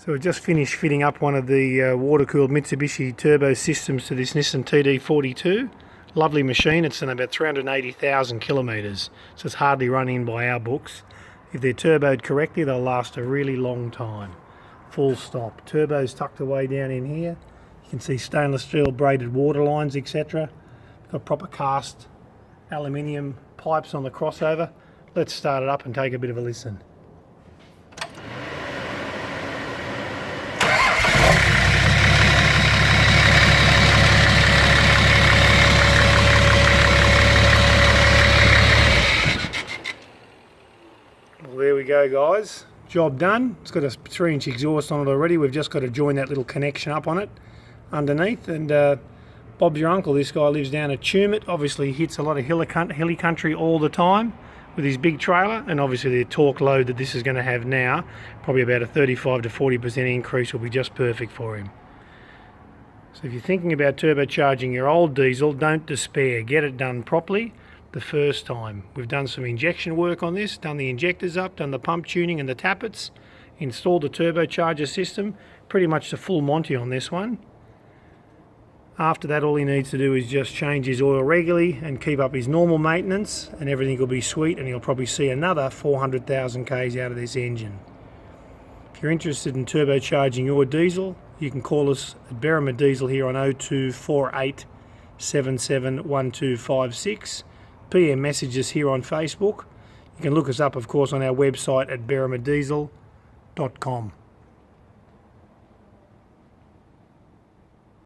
So we've just finished fitting up one of the water-cooled Mitsubishi turbo systems to this Nissan TD42. Lovely machine. It's done about 380,000 kilometres, so it's hardly run in by our books. If they're turboed correctly, they'll last a really long time. Full stop. Turbo's tucked away down in here. You can see stainless steel braided water lines, etc. Got proper cast aluminium pipes on the crossover. Let's start it up and take a bit of a listen. Well, there we go, guys. Job done. It's got a 3-inch exhaust on it already. We've just got to join that little connection up on it underneath. And Bob's your uncle. This guy lives down at Tumut. Obviously, he hits a lot of hilly country all the time with his big trailer. And obviously, the torque load that this is going to have now, probably about a 35 to 40% increase, will be just perfect for him. So if you're thinking about turbocharging your old diesel, don't despair. Get it done properly the first time. We've done some injection work on this, done the injectors up, done the pump tuning and the tappets, installed the turbocharger system, pretty much the full Monty on this one. After that, all he needs to do is just change his oil regularly and keep up his normal maintenance, and everything will be sweet, and he'll probably see another 400,000 k's out of this engine. If you're interested in turbocharging your diesel, you can call us at Berrima Diesel here on 0248 771256. PM messages here on Facebook. You can look us up, of course, on our website at berrimadiesel.com.